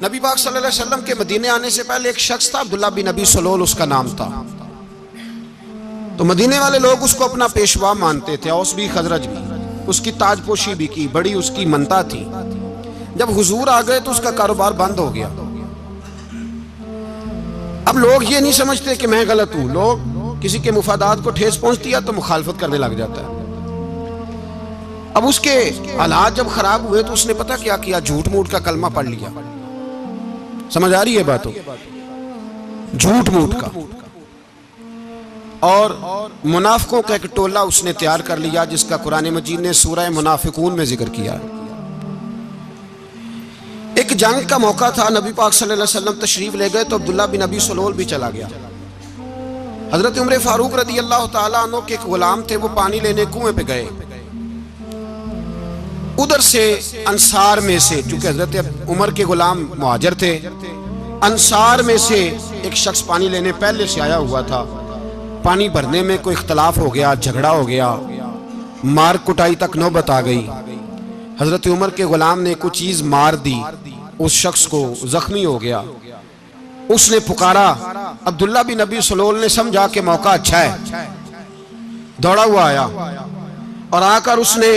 नबी पाक सल्लल्लाहु अलैहि वसल्लम के मदीने आने से पहले एक शख्स था, अब्दुल्ला बिन नबी सलोल उसका नाम था। तो मदीने वाले लोग उसको अपना पेशवा मानते थे, औस भी खजरज भी, उसकी ताजपोशी भी की, बड़ी उसकी मनता थी। जब हुजूर आ गए तो उसका कारोबार बंद हो गया। अब लोग ये नहीं समझते कि मैं गलत हूं, लोग किसी के मुफादात को ठेस पहुंचती है तो मुखालफत करने लग जाता है। अब उसके हालात जब खराब हुए तो उसने पता क्या किया, झूठ मूठ का कलमा पढ़ लिया। समझ आ रही है बातों? झूठ मूठ का। और मुनाफिकों का एक टोला उसने तैयार कर लिया, जिसका कुरान मजीद ने सूरह मुनाफिकून में जिक्र किया। एक जंग का मौका था, नबी पाक सल्लल्लाहु अलैहि वसल्लम तशरीफ ले गए तो अब्दुल्ला बिन नबी सलोल भी चला गया। हजरत उमर फारूक रदी अल्लाह तआला अन्हु के एक गुलाम थे, वो पानी लेने कुएं पे गए। उधर से अंसार में से, चूंकि हजरत उमर के गुलाम मुहाजिर थे, अंसार में से एक शख्स पानी लेने पहले से आया हुआ था। पानी भरने में कोई इख्तलाफ हो गया, झगड़ा हो गया, मार कुटाई तक नौबत आ गई। हजरत उमर के गुलाम ने कुछ चीज मार दी, उस शख्स को जख्मी हो गया। उसने पुकारा, अब्दुल्ला बिन नबी सलोल ने समझा कि मौका अच्छा है, दौड़ा हुआ आया और आकर उसने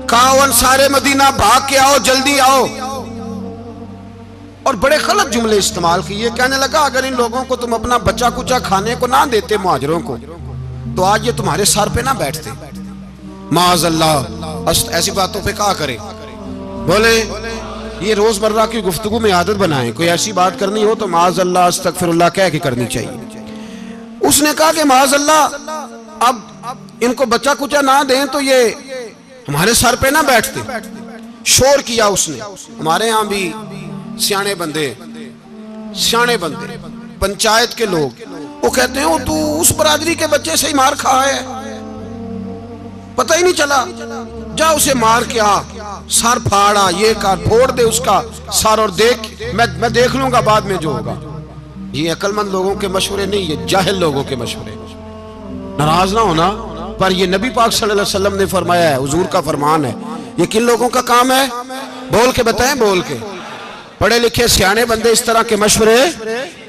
कहा, अंसारे मदीना भाग के आओ, जल्दी आओ। और बड़े गलत जुमले इस्तेमाल किए। कहने लगा, अगर इन लोगों को तुम अपना बच्चा कुचा खाने को ना देते मुहाजिरों को, तो आज ये तुम्हारे सर पे ना बैठते। माअज़ल्लाह, ऐसी बातों पे क्या करे। बोले ये रोजमर्रा की गुफ्तगू में आदत बनाएं, कोई ऐसी बात करनी हो तो माअज़ल्लाह अस्तगफिरुल्लाह कह के करनी चाहिए। उसने कहा कि माअज़ल्लाह, अब इनको बच्चा कुचा ना दें तो ये हमारे सर पे ना बैठते। शोर किया उसने। हमारे यहाँ भी सियाने बंदे पंचायत के लोग, वो कहते हैं, वो तू उस बरादरी के बच्चे से ही मार खा है, पता ही नहीं चला, जा उसे मार के आ, सर फाड़ा, ये कर, फोड़ दे उसका सर और देख, मैं देख लूंगा बाद में जो होगा। ये अक्लमंद लोगों के मशवरे नहीं, ये जाहिल लोगों के मशवरे। नाराज ना होना, पर ये नबी पाक सल्लल्लाहु अलैहि वसल्लम ने फरमाया है, हुजूर का फरमान है। ये किन लोगों का काम है? बोल के बताएं, बोल के। पढ़े लिखे सियाने बंदे इस तरह के मशवरे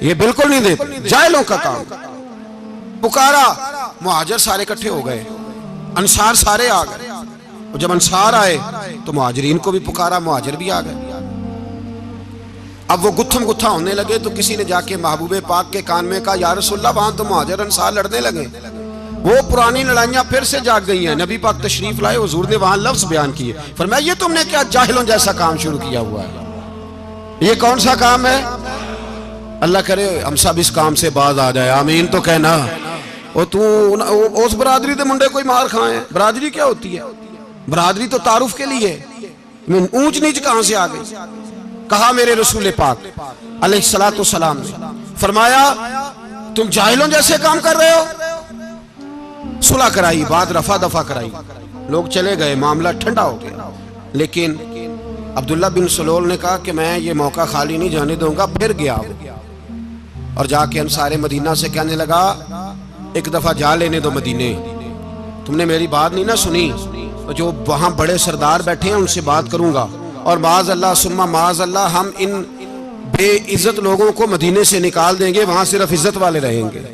ये बिल्कुल नहीं देते, जाहिलों का काम। पुकारा, मुहाजिर सारे इकट्ठे हो गए, अंसार सारे आ गए। और जब अंसार आए तो मुहाजिरीन को भी पुकारा, मुहाजिर भी आ गए। अब वो गुत्थम गुत्था होने लगे तो किसी ने जाके महबूबे पाक के कान में कहा, या रसूलल्लाह, वहां तो मुहाजिर अंसार लड़ने लगे, वो पुरानी लड़ाइयां फिर से जाग गई हैं। नबी पाक तशरीफ लाए, हुजूर ने वहां लफ्ज बयान किए, फरमाया, ये तुमने क्या जाहिलों जैसा काम शुरू किया हुआ है? ये कौन सा काम है? अल्लाह करे हम सब इस काम से बाज आ जाए, आमीन तो कहना। और तू उस बरादरी के मुंडे कोई मार खाए? बरादरी क्या होती है? बरादरी तो तारुफ के लिए, ऊंच नीच कहां से आ गई? कहा मेरे रसूल पाक अलैहिस्सलातु वस्सलाम ने, फरमाया, तुम जाहिलों जैसे काम कर रहे हो। सुलह कराई, बात रफा दफा कराई, लोग चले गए, मामला ठंडा हो गया। लेकिन अब्दुल्ला बिन सलोल ने कहा कि मैं ये मौका खाली नहीं जाने दूंगा। फिर गया और जाके अंसारे मदीना से कहने लगा, एक दफा जा लेने दो मदीने, तुमने मेरी बात नहीं ना सुनी, तो जो वहां बड़े सरदार बैठे हैं उनसे बात करूंगा, और माअज़ल्लाह सुम्मा माअज़ल्लाह, हम इन बेइज्जत लोगों को मदीने से निकाल देंगे, वहां सिर्फ इज्जत वाले रहेंगे।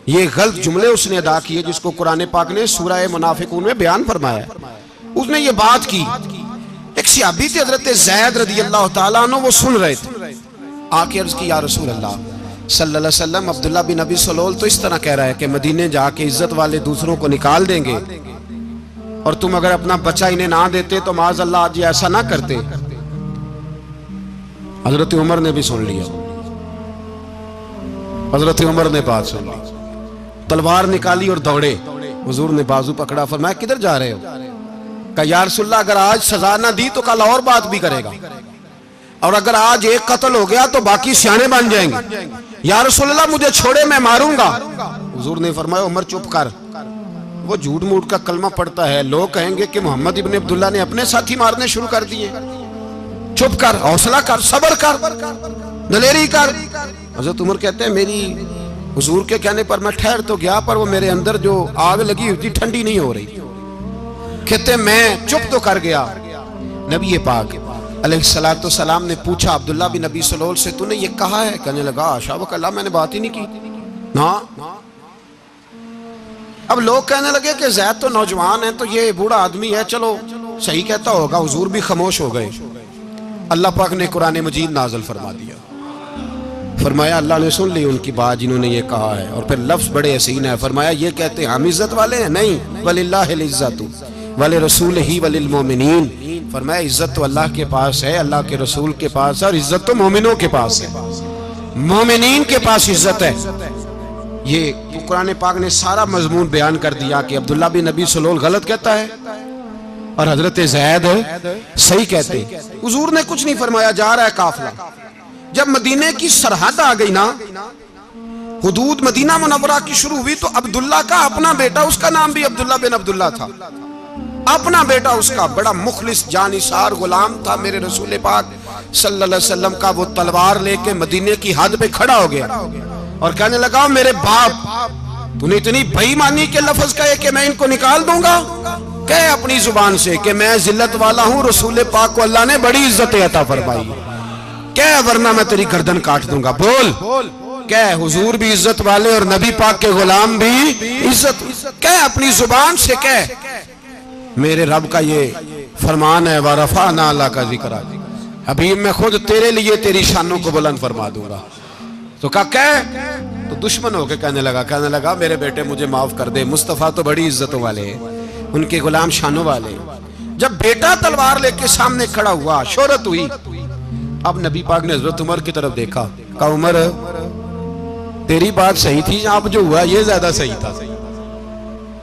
ये गलत जुमले उसने अदा किए, जिसको कुरान पाक ने सूरह मुनाफिकून में बयान फरमाया। उसने ये बात की। एक सहाबी थे हजरत ज़ैद रदी अल्लाह तआला अन्हु, वो सुन रहे थे। आके अर्ज की, या रसूल अल्लाह सल्लल्लाहु अलैहि वसल्लम, अब्दुल्ला बिन नबी सलोल तो इस तरह कह रहा है कि मदीने जाके इज्जत वाले दूसरों को निकाल देंगे, और तुम अगर अपना बच्चा इन्हें ना देते तो माअज़ल्लाह आज ऐसा ना करते। हजरत उमर ने भी सुन लिया, हजरत उमर ने बात सुन ली, तलवार निकाली और दौड़े। हुजूर ने बाजू पकड़ा, फरमाया, किधर जा रहे हो? कहा, या रसूलल्लाह, अगर आज सजा ना दी तो कल और बात भी करेगा, और अगर आज एक कत्ल हो गया तो बाकी सियाने बन जाएंगे। या रसूलल्लाह, मुझे छोड़े, मैं मारूंगा। हुजूर ने फरमाया, उमर चुप कर, वो झूठ मूठ का कलमा पढ़ता है, लोग कहेंगे कि मोहम्मद इब्ने अब्दुल्ला ने अपने साथी मारने शुरू कर दिए। चुप कर, हौसला कर, सब्र कर, दलेरी कर। हजरत उमर कहते हैं, मेरी हुजूर के कहने पर मैं ठहर तो गया, पर वो मेरे अंदर जो आग लगी हुई थी ठंडी नहीं हो रही। कहते मैं चुप तो कर गया। नबी पाक अलैहिस्सलातु सलाम ने पूछा अब्दुल्ला बिन नबी सलोल से, तूने ये कहा है? कहने लगा आशा व कल्ला, मैंने बात ही नहीं की ना। अब लोग कहने लगे कि ज़ैद तो नौजवान है, तो ये बूढ़ा आदमी है, चलो सही कहता होगा। हुजूर भी खामोश हो गए। अल्लाह पाक ने कुरान मजीद नाज़िल फरमा दिया। फरमाया अल्लाह ने सुन ली उनकी बात जिन्होंने ये कहा है। और फिर लफ्ज़ बड़े हसीन है। फरमाया ये कहते हैं हम इज्जत वाले हैं? नहीं, वलिल्लाहिल इज्जतु वले रसूलिही वलिल मोमिनीन। फरमाया इज्जत तो अल्लाह के पास है, अल्लाह के रसूल के पास है, और इज्जत तो मोमिनों के पास है, मोमिनीन के पास इज्जत है। ये कुरान पाक ने सारा मजमून बयान कर दिया कि अब्दुल्ला बिन नबी सलोल गलत कहता है और हजरत ज़ैद सही कहते हैं। हुजूर ने कुछ नहीं फरमाया, जा रहा है काफिला। जब मदीने की सरहद आ गई ना, हुदूद मदीना मुनव्वरा की शुरू हुई, तो अब्दुल्ला का अपना बेटा, उसका नाम भी अब्दुल्ला बिन अब्दुल्ला था, अपना बेटा उसका बड़ा मुखलिस जानिसार गुलाम था मेरे रसूल पाक सल्लल्लाहु अलैहि वसल्लम का। वो तलवार लेके मदीने की हद पे खड़ा हो गया और कहने लगा मेरे बाप, तूने इतनी बेईमानी के लफ्ज कहे कि मैं इनको निकाल दूंगा? कहे अपनी जुबान से कि मैं जिल्लत वाला हूँ, रसूल पाक को अल्लाह ने बड़ी इज्जत अता फरमाई, क्या वरना मैं तेरी गर्दन काट दूंगा। बोल क्या? हुजूर भी इज्जत वाले और नबी पाक के गुलाम भी इज्जत। क्या अपनी जुबान से कह, मेरे रब का ये फरमान है, वरफाना अल्लाह का जिक्र, हबीब मैं खुद तेरे लिए तेरी शानों को बुलंद फरमा दूंगा। तो कह, तो दुश्मन होके कहने लगा मेरे बेटे मुझे माफ कर दे, मुस्तफ़ा तो बड़ी इज्जतों वाले हैं, उनके गुलाम शानों वाले। जब बेटा तलवार लेके सामने खड़ा हुआ, शोहरत हुई। अब नबी पाक ने हजरत उमर की तरफ देखा, कहा उमर तेरी बात सही थी, अब जो हुआ ये ज्यादा सही था।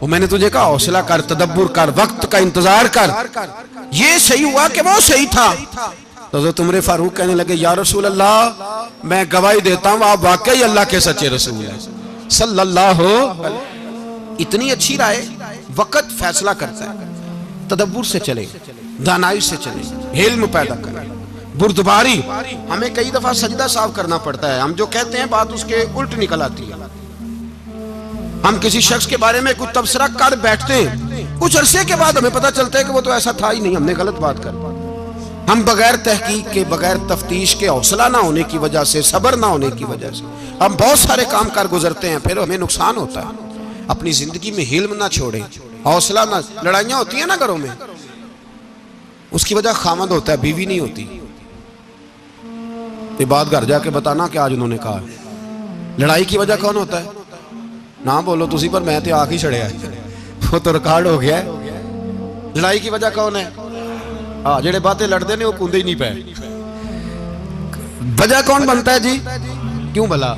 वो मैंने तुझे कहा हौसला कर, तदब्बुर कर, वक्त का इंतजार कर, ये सही हुआ कि वो सही था। तो हज़रत उमर फारूक कहने लगे या रसूल अल्लाह, मैं गवाही देता हूँ आप वाकई अल्लाह के सच्चे रसूल हैं सल्लल्लाहु। इतनी अच्छी राय, वक्त फैसला करता है। तदब्बुर से चले, दानाई से चले, हिल्म पैदा करें, बुर्दबारी। हमें कई दफा सजदा साफ करना पड़ता है, हम जो कहते हैं बात उसके उल्ट निकल आती है। हम किसी शख्स के बारे में कुछ तबसरा कर बैठते हैं, कुछ अरसे के बाद हमें पता चलता है कि वो तो ऐसा था ही नहीं, हमने गलत बात कर। हम बगैर तहकीक के, बगैर तफ्तीश के, हौसला ना होने की वजह से, सब्र ना होने की वजह से हम बहुत सारे काम कर गुजरते हैं, फिर हमें नुकसान होता है। अपनी जिंदगी में हिल्म ना छोड़ें, हौसला ना। लड़ाइयाँ होती है ना घरों में, उसकी वजह खामद होता है, बीवी नहीं होती। ये बात घर जाके बताना कि आज उन्होंने कहा। लड़ाई की वजह कौन होता है? ना बोलो तुसी, पर मैं तो आख ही छड़िया, वो तो रिकॉर्ड हो गया है। लड़ाई की वजह कौन है? हाँ, जेड़े बातें लड़ते ने वो कूदे ही नहीं पे। वजह कौन बनता है जी? क्यों भला?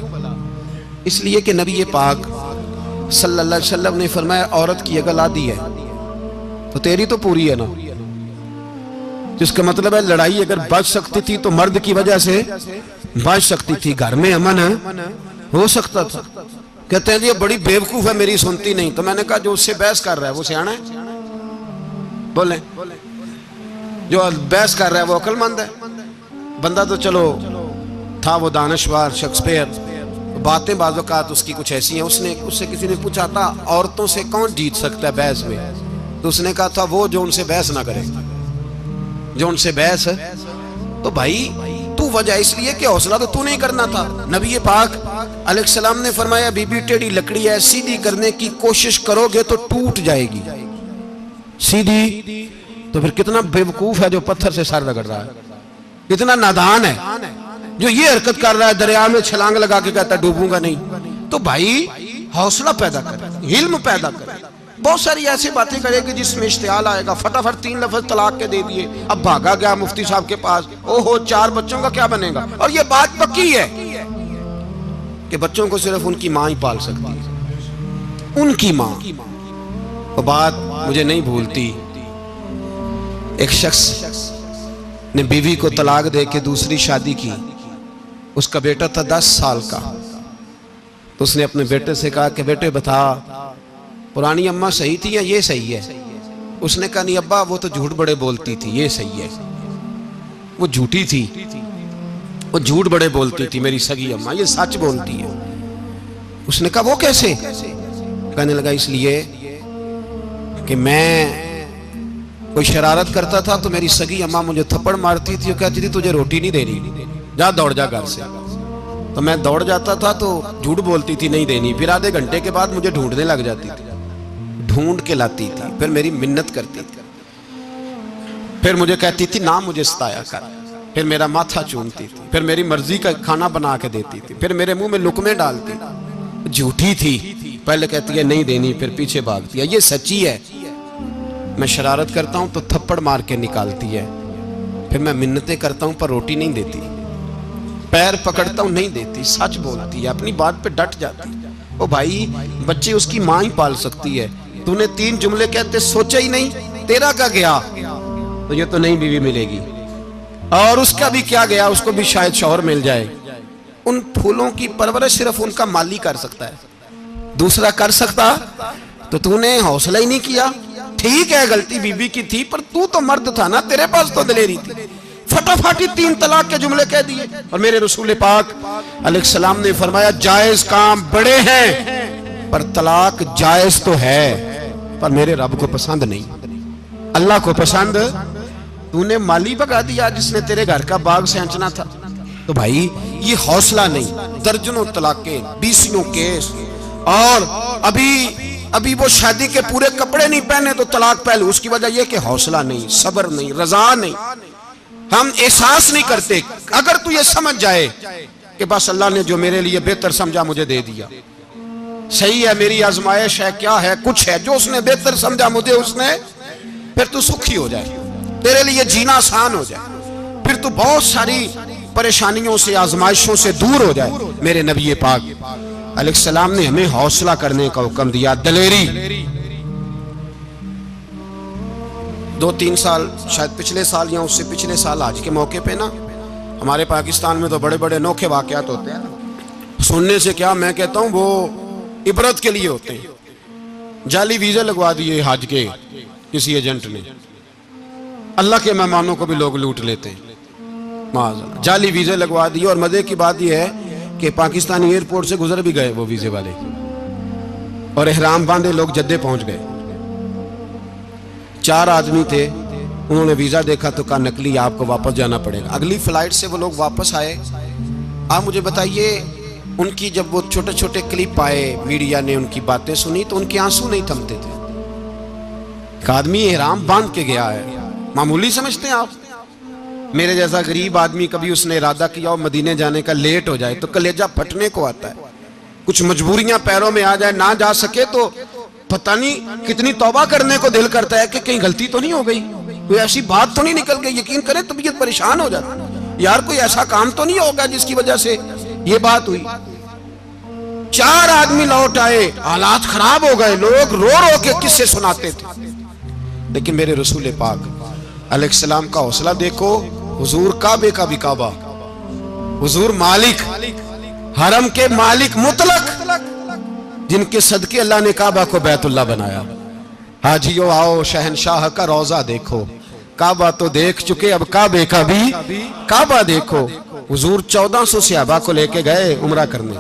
इसलिए कि नबी पाक सल्लल्लाहु अलैहि वसल्लम ने फरमाया औरत की अगर आदि है तो तेरी तो पूरी है ना। जिसका मतलब है लड़ाई अगर बच सकती थी तो मर्द की वजह से बच सकती थी, घर में अमन हो सकता था। कहते हैं जी बड़ी बेवकूफ है, मेरी सुनती नहीं। तो मैंने कहा जो उससे बहस कर रहा है वो सियाना है? बोले जो बहस कर रहा है वो अक्लमंद है? बंदा तो चलो था वो दानश्वर शेक्सपियर, बातें बाज़ औक़ात उसकी कुछ ऐसी हैं। उससे किसी ने पूछा था औरतों से कौन जीत सकता है बहस में, तो उसने कहा था वो जो उनसे बहस ना करे, जो उनसे बहस है। तो भाई तू वजह इसलिए कि हौसला तो तू नहीं करना था। नबी पाक अलैहिस्सलाम ने फरमाया बीबी टेढ़ी लकड़ी है, सीधी करने की कोशिश करोगे तो टूट जाएगी। सीधी तो फिर कितना बेवकूफ है जो पत्थर से सर रगड़ रहा है, कितना नादान है जो ये हरकत कर रहा है, दरिया में छलांग लगा के कहता है डूबूंगा नहीं। तो भाई हौसला पैदा कर, इल्म पैदा कर। बहुत सारी ऐसी बातें करेगी जिसमें इश्तियाल आएगा, फटाफट 3 लफ्ज तलाक के दे दिए, अब भागा गया मुफ्ती साहब के पास, ओहो 4 बच्चों का क्या बनेगा। और ये बात पक्की है कि बच्चों को सिर्फ उनकी माँ ही पाल सकती है, उनकी माँ। वो बात मुझे नहीं भूलती, एक शख्स ने बीवी को तलाक दे के दूसरी शादी की। उसका बेटा था 10 साल का। तो उसने अपने बेटे से कहा कि बेटे बता पुरानी अम्मा सही थी या ये सही है? उसने कहा नहीं अब्बा वो तो झूठ बड़े बोलती थी, ये सही है। वो झूठी थी, वो झूठ बड़े बोलती थी मेरी सगी अम्मा, ये सच बोलती है। उसने कहा वो कैसे? कहने लगा इसलिए कि मैं कोई शरारत करता था तो मेरी सगी अम्मा मुझे थप्पड़ मारती थी और कहती थी तुझे रोटी नहीं देनी, जा दौड़ जा घर से। तो मैं दौड़ जाता था तो झूठ बोलती थी नहीं देनी, फिर आधे घंटे के बाद मुझे ढूंढने लग जाती थी, ढूंढ के लाती थी, फिर मेरी मिन्नत करती थी, फिर मुझे कहती थी ना मुझे सताया कर, फिर मेरा माथा चूमती थी, फिर मेरी मर्जी का खाना बना के देती थी, फिर मेरे मुंह में लुकमे डालती थी। झूठी थी, पहले कहती है नहीं देनी, फिर पीछे भागती है। ये सच्ची है, मैं शरारत करता हूं तो थप्पड़ मार के निकालती है, फिर मैं मिन्नतें करता हूं पर रोटी नहीं देती, पैर पकड़ता हूं नहीं देती, सच बोलती है, अपनी बात पे डट जाती है। ओ भाई, बच्चे उसकी मां ही पाल सकती है, तूने 3 जुमले कहते सोचा ही नहीं, तेरा क्या गया, तो ये तो नई बीवी मिलेगी, और उसका भी क्या गया, उसको भी शायद शौहर मिल जाए। उन फूलों की परवरिश सिर्फ उनका माली कर सकता है, दूसरा कर सकता, तो तूने हौसला ही नहीं किया। ठीक है गलती बीबी की थी, पर तू तो मर्द था ना, तेरे पास तो दिलेरी थी, फटाफटी 3 तलाक के जुमले कह दिए। और मेरे रसूल पाक अलैहिस्सलाम ने फरमाया जायज काम बड़े हैं, पर तलाक जायज तो है, पर मेरे रब को पसंद नहीं, अल्लाह को पसंद। तूने माली भगा दिया जिसने तेरे घर का बाग सेंचना था। तो भाई ये हौसला नहीं, दर्जनों तलाके, 20 केस, और अभी वो शादी के पूरे कपड़े नहीं पहने तो तलाक पहले। उसकी वजह यह कि हौसला नहीं, सब्र नहीं, रजा नहीं, हम एहसास नहीं करते। अगर तू ये समझ जाए कि बस अल्लाह ने जो मेरे लिए बेहतर समझा मुझे दे दिया, सही है, मेरी आजमाइश है, क्या है, कुछ है, जो उसने बेहतर समझा मुझे उसने, फिर तू सुखी हो जाए, तेरे लिए जीना आसान हो जाए, फिर तू बहुत सारी परेशानियों से, आजमाइशों से दूर हो जाए। मेरे नबी पाक अलैहिस्सलाम ने हमें हौसला करने का हुक्म दिया, दलेरी। 2-3 साल, शायद पिछले साल या उससे पिछले साल आज के मौके पे ना, हमारे पाकिस्तान में तो बड़े बड़े अनोखे वाकयात होते हैं, सुनने से क्या, मैं कहता हूं वो इबरत के लिए होते हैं। जाली वीजे लगवा दिए हज के किसी एजेंट ने, अल्लाह के मेहमानों को भी लोग लूट लेते हैं, माज़अल्लाह, जाली वीजे लगवा दिए। और मजे की बात यह है कि पाकिस्तानी एयरपोर्ट से गुजर भी गए वो वीजे वाले, और एहराम बांधे लोग जद्दे पहुंच गए। 4 आदमी थे, उन्होंने वीजा देखा तो कहा नकली, आपको वापस जाना पड़ेगा। अगली फ्लाइट से वो लोग वापस आए। आप मुझे बताइए, उनकी जब वो छोटे छोटे क्लिप आए, मीडिया ने उनकी बातें सुनी तो उनके आंसू नहीं थमते थे। एक आदमी एहराम बांध के गया है, मामूली समझते हैं आप? मेरे जैसा गरीब आदमी, कभी उसने इरादा किया और मदीने जाने का, लेट हो जाए तो कलेजा फटने को आता है, कुछ मजबूरियां पैरों में आ जाए, ना जा सके तो पता नहीं कितनी तौबा करने को दिल करता है कि कहीं गलती तो नहीं हो गई, कोई ऐसी बात तो नहीं निकल गई। यकीन करें तबीयत परेशान हो जाती, यार कोई ऐसा काम तो नहीं होगा जिसकी वजह से ये बात हुई। 4 आदमी लौट आए, हालात खराब हो गए, लोग रो रो के किस्से सुनाते थे। लेकिन मेरे रसूल पाक अलैहिस्सलाम का हौसला देखो, हुजूर काबे का भी काबा, हुजूर मालिक, हरम के मालिक मुतलक, जिनके सदके अल्लाह ने काबा को बैतुल्लाह बनाया। हाजियो आओ शहनशाह का रोजा देखो, काबा तो देख चुके, अब काबे का भी काबा देखो। हुजूर 1400 सहाबा को लेके गए उमरा करने,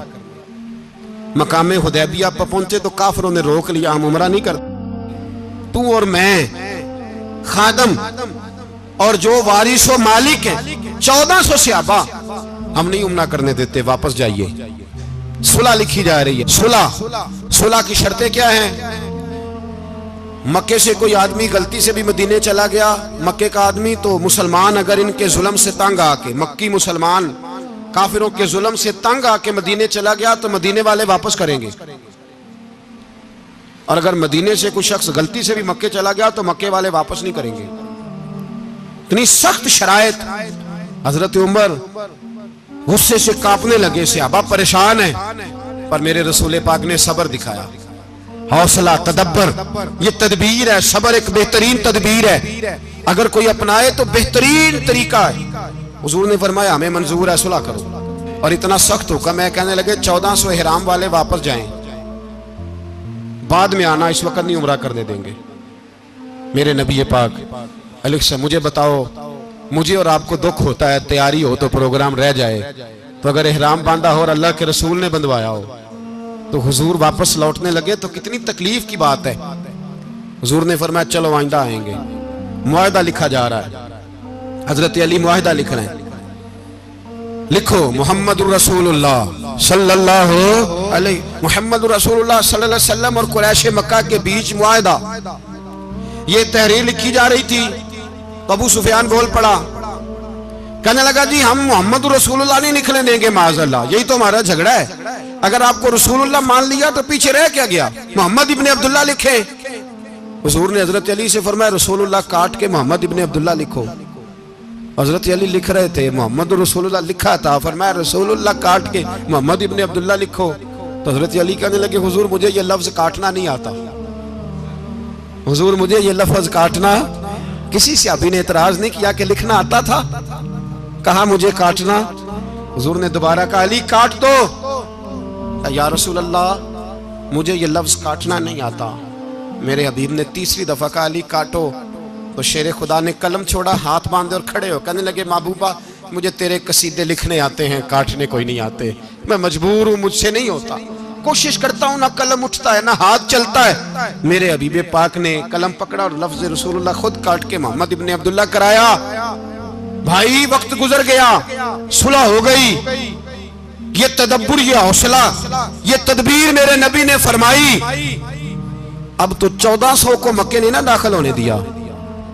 मकामे हुदैबिया पर पहुंचे तो काफिरों ने रोक लिया, हम उमरा नहीं करते, तू और मैं खादम और जो वारिसो मालिक है 1400 सहाबा हम नहीं उमरा करने देते, वापस जाइए। सुलह लिखी जा रही है, सुलह की शर्तें क्या हैं? मक्के से कोई आदमी गलती से भी मदीने चला गया, मक्के का आदमी, तो मुसलमान अगर इनके जुल्म से तंग आके, मक्की मुसलमान काफिरों के जुल्म से तंग आके मदीने चला गया तो मदीने वाले वापस करेंगे। और अगर मदीने से कोई शख्स गलती से भी मक्के चला गया तो मक्के वाले वापस नहीं करेंगे। इतनी सख्त शरायत। हजरत उमर गुस्से से कांपने लगे, सहाबा परेशान है, पर मेरे रसूल पाक ने सब्र दिखाया, हौसला, तदब्बर, ये तदबीर है। सब्र एक बेहतरीन तदबीर है, अगर कोई अपनाए तो बेहतरीन तरीका है। हुजूर ने फरमाया हमें मंजूर है, सुलह करो। और इतना सख्त हुक्म है, कहने लगे 1400 इहराम वाले वापस जाएं, बाद में आना, इस वक्त नहीं उम्रा करने देंगे। मेरे नबी पाक अलैहि, मुझे बताओ, मुझे और आपको दुख होता है, तैयारी हो तो प्रोग्राम रह जाए, तो अगर इहराम बांधा हो और अल्लाह के रसूल ने बंधवाया हो तो हुजूर वापस लौटने लगे तो कितनी तकलीफ की बात है। हुजूर ने फरमाया चलो आइंदा आएंगे। मुआहदा लिखा जा रहा है। हजरत अली मुआहदा लिख रहे हैं, लिखो मोहम्मद रसूलुल्लाह सल्लल्लाहु अलैहि मोहम्मद रसूलुल्लाह सल्लल्लाहु अलैहि वसल्लम और कुरैश मक्का के बीच मुआहदा। ये तहरीर लिखी जा रही थी। अबू सुफियान बोल पड़ा, कहने लगा जी हम मोहम्मद रसूलुल्लाह नहीं निकलने देंगे माज़अल्लाह, यही तो हमारा झगड़ा है। अगर आपको रसूलुल्लाह मान लिया तो पीछे रह क्या गया, मोहम्मद इब्ने अब्दुल्लाह लिखे। हुजूर ने हजरत अली से फरमाया रसूलुल्लाह काट के मोहम्मद इब्ने अब्दुल्लाह लिखो। हजरत अली लिख रहे थे, मोहम्मद रसूलुल्लाह लिखा था, फरमाया रसूलुल्लाह काट के मोहम्मद इब्ने अब्दुल्लाह लिखो। तो हजरत अली कहने लगे हुजूर मुझे ये लफ्ज काटना नहीं आता, हुजूर मुझे ये लफ्ज काटना। किसी सहाबी ने एतराज नहीं किया कि लिखना आता था, कहा मुझे काटना। हुजूर ने दोबारा कहा अली काट दो। या रसूल अल्लाह मुझे ये लफ्ज काटना नहीं आता। मेरे हबीब ने तीसरी दफा कहा अली काटो। तो शेर खुदा ने कलम छोड़ा, हाथ बांधे और खड़े हो कहने लगे महबूबा मुझे तेरे कसीदे लिखने आते हैं, काटने कोई नहीं आते, मैं मजबूर हूं, मुझसे नहीं होता। कोशिश करता हूं, ना कलम उठता है ना हाथ चलता है। मेरे हबीब पाक ने कलम पकड़ा और लफ्ज रसूलुल्लाह खुद काट के मोहम्मद इब्ने अब्दुल्लाह कराया। भाई वक्त गुजर गया, सुलह हो गई। ये तदब्बुर, ये हौसला, ये तदबीर मेरे नबी ने फरमाई। अब तो 1400 को मक्के ने ना दाखिल होने दिया,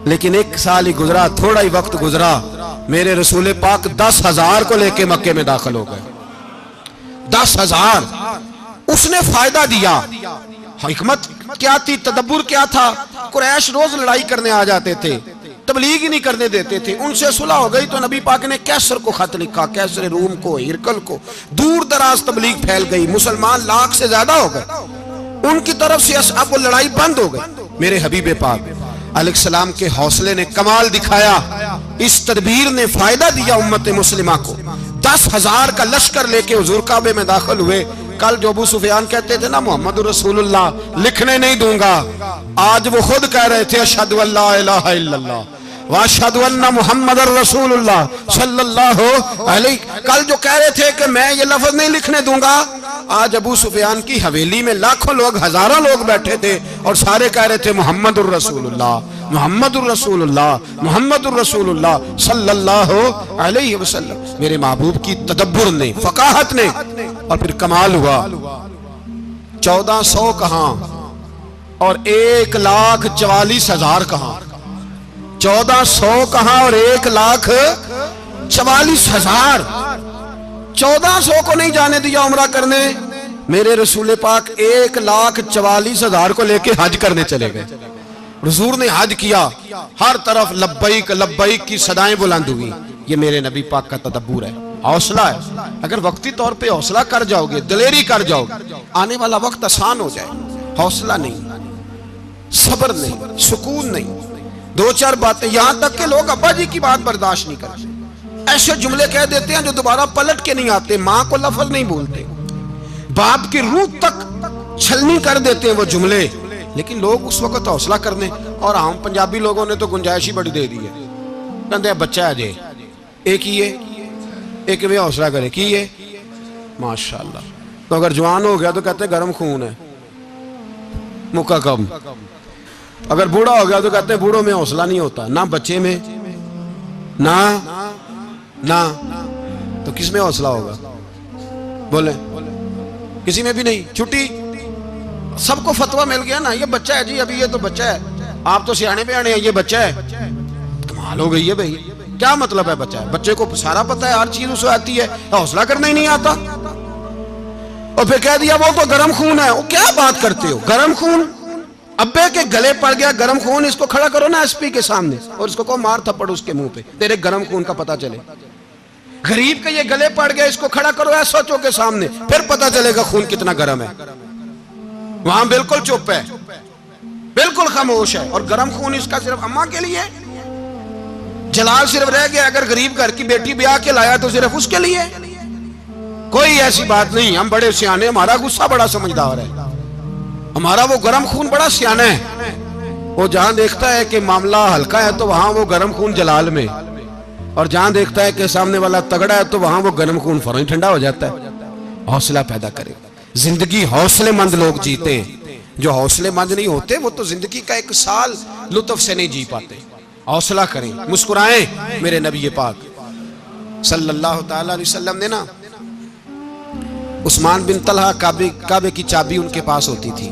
लेकिन एक साल ही गुजरा, थोड़ा ही वक्त गुजरा, मेरे रसूल पाक 10,000 को लेके मक्के में दाखिल हो गए। 10,000 उसने फायदा दिया। हिकमत क्या थी, तदब्बुर क्या था? कुरैश रोज लड़ाई करने आ जाते थे, तबलीग ही नहीं करने देते थे। उनसे सुलह हो गई तो नबी पाक ने कैसर को खत लिखा, कैसर रूम को, हिरकल को। दूर दराज तबलीग फैल गई, मुसलमान लाख से ज्यादा हो गए। उनकी तरफ से अब वो लड़ाई बंद हो गई। मेरे हबीब पाक अलैहिस्सलाम के हौसले ने कमाल दिखाया, इस तदबीर ने फायदा दिया उम्मत मुस्लिमा को। 10,000 का लश्कर लेके हुजूर काबे में दाखिल हुए। कल जो अबू सुफियान कहते थे ना मोहम्मद रसूलुल्लाह लिखने नहीं दूंगा, आज वो खुद कह रहे थे अशहदु अल्ला इलाहा इल्लल्लाह व अशहदु अन्ना मुहम्मदर रसूलुल्लाह सल्लल्लाहु अलैहि। कल जो कह रहे थे कि मैं ये लफ्ज नहीं लिखने दूंगा, आज अबू सुफियान की हवेली में लाखों लोग, हजारों लोग बैठे थे और सारे कह रहे थे मोहम्मदुर रसूलुल्लाह मोहम्मदुर रसूलुल्लाह मोहम्मदुर रसूलुल्लाह सल्लल्लाहु अलैहि वसल्लम। मेरे महबूब की तदब्बुर ने, फकाहत ने, और फिर कमाल हुआ। 1400 कहां और 1,44,000 कहां, 1400 कहां और 1,44,000। 1400 को नहीं जाने दिया उम्रा करने, मेरे रसूल पाक 1,44,000 को लेके हज करने चले गए। हुजूर ने हज किया, हर तरफ लब्बैक लब्बैक की सदाएं बुलंद हुई। ये मेरे नबी पाक का तदब्बुर है, हौसला है। अगर वक्ती तौर पे हौसला कर जाओगे, दिलेरी कर जाओगे, आने वाला वक्त आसान हो जाए। हौसला नहीं, सब्र नहीं, सुकून नहीं, दो चार बातें, यहां तक के लोग अब्बा जी की बात बर्दाश्त नहीं करते, ऐसे जुमले कह देते हैं जो दोबारा पलट के नहीं आते। मां को लफ्ज नहीं बोलते, बाप की रूह तक छलनी कर देते हैं वो जुमले। लेकिन लोग उस वक्त हौसला करने, और हम पंजाबी लोगों ने तो गुंजाइश ही बड़ी दे दी है। कहते हैं बच्चा है जे एक ही है, एक वे हौसला करे की है माशाल्लाह। तो अगर जवान हो गया तो कहते हैं गर्म खून है, मुक्का कम। अगर बूढ़ा हो गया तो कहते हैं बूढ़ों में हौसला नहीं होता, ना बच्चे में ना ना तो किस में हौसला होगा? बोले किसी में भी नहीं। छुट्टी, सबको फतवा मिल गया ना, ये बच्चा है जी, अभी ये तो बच्चा है, आप तो सियाने बियाने हैं, ये बच्चा है। कमाल हो गई है भाई, क्या मतलब है बच्चा है? बच्चे को सारा पता है, हर चीज उसे आती है, हौसला करना ही नहीं आता। और फिर कह दिया वो तो गर्म खून है। वो क्या बात करते हो, गर्म खून? अब्बे के गले पड़ गया गर्म खून, इसको खड़ा करो ना एसपी के सामने और इसको कहो मार थप्पड़ उसके मुंह पे, तेरे गर्म खून का पता चले। गरीब के ये गले पड़ गया, इसको खड़ा करो एसएचओ के सामने, फिर पता चलेगा खून कितना गर्म है। वहां बिल्कुल चुप है, बिल्कुल खामोश है। और गर्म खून इसका सिर्फ अम्मा के लिए, जलाल सिर्फ रह गया अगर गरीब घर की बेटी ब्याह के लाया तो सिर्फ उसके लिए। कोई ऐसी बात नहीं, हम बड़े सियाने, हमारा गुस्सा बड़ा समझदार है, हमारा वो गर्म खून बड़ा सियाना है। वो जहां देखता है कि मामला हल्का है तो वहां वो गर्म खून जलाल में, और जहां देखता है कि सामने वाला तगड़ा है तो वहां वो गर्म खून फौरन ठंडा हो जाता है। हौसला पैदा करे। जिंदगी हौसलेमंद लोग जीते हैं, जो हौसलेमंद नहीं होते वो तो जिंदगी का एक साल लुत्फ से नहीं जी पाते। हौसला करें, मुस्कुराएं। मेरे नबी पाक सल्लल्लाहु ताला अलैहि वसल्लम ने ना उस्मान बिन तलहा काबे की चाबी उनके पास होती थी।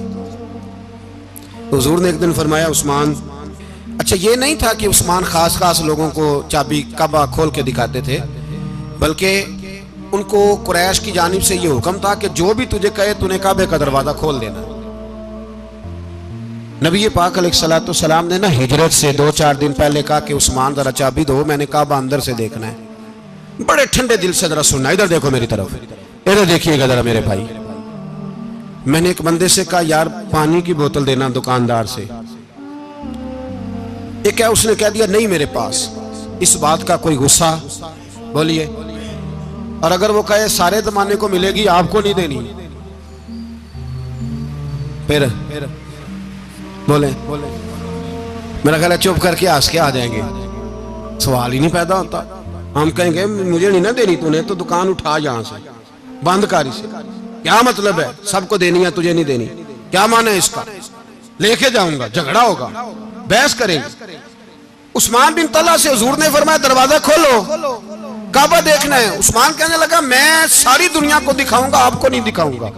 हुजूर ने एक दिन फरमाया उस्मान, अच्छा ये नहीं था कि उस्मान खास खास लोगों को चाबी काबा खोल के दिखाते थे, बल्कि उनको कुरैश की जानिब से ये हुक्म था कि जो भी तुझे कहे तूने काबे का दरवाजा खोल देना। नबी पाक अलैहिस्सलातु सलाम ने ना हिजरत से 2-4 दिन पहले कहा कि उस्मान जरा चाबी दो, मैंने काबा अंदर से देखना है। बड़े ठंडे दिल से जरा सुनना, इधर देखो मेरी तरफ, इधर देखिएगा जरा मेरे भाई। मैंने एक बंदे से कहा यार पानी की बोतल देना दुकानदार से, ये क्या? उसने कह दिया नहीं मेरे पास। इस बात का कोई गुस्सा? बोलिए। और अगर वो कहे सारे जमाने को मिलेगी आपको नहीं देनी, फिर बोले मेरा ख्याल है चुप करके हंस के आ जाएंगे, सवाल ही नहीं पैदा होता। हम कहेंगे मुझे नहीं ना देनी तूने, तो दुकान उठा यहां से, बंद कर इसे। क्या मतलब है सबको देनी है तुझे नहीं देनी? क्या माना है इसका? लेके जाऊंगा, झगड़ा होगा, बहस करेंगे। उस्मान बिन तलहा से हुजूर ने फरमाया दरवाजा खोलो, काबा देखना है। उस्मान कहने लगा मैं सारी दुनिया को दिखाऊंगा, आपको नहीं दिखाऊंगा।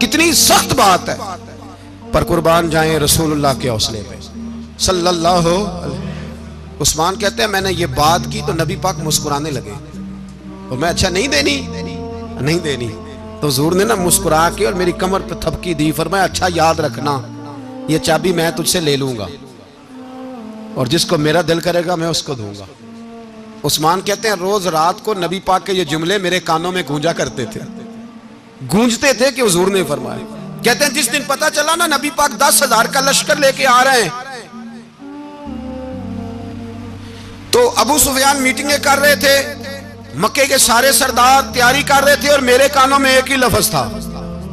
कितनी सख्त बात है, पर कुर्बान जाएं रसूलुल्लाह के हौसले पे सल्लल्लाहु। उस्मान कहते हैं मैंने ये बात की तो नबी पाक मुस्कुराने लगे, तो मैं अच्छा नहीं देनी, नहीं देनी। तो हुजूर ने ना मुस्कुरा के और मेरी कमर पे थपकी दी, फरमाया अच्छा याद रखना ये चाबी मैं तुझसे ले लूंगा और जिसको मेरा दिल करेगा मैं उसको दूंगा। उस्मान कहते हैं रोज रात को नबी पाक के ये जुमले मेरे कानों में गूंजा करते थे, गूंजते थे कि हुजूर ने फरमाया। कहते हैं जिस दिन पता चला ना नबी पाक 10,000 का लश्कर लेके आ रहे हैं, तो अबू सुफियान मीटिंगें कर रहे थे, मक्के के सारे सरदार तैयारी कर रहे थे और मेरे कानों में एक ही लफ्ज था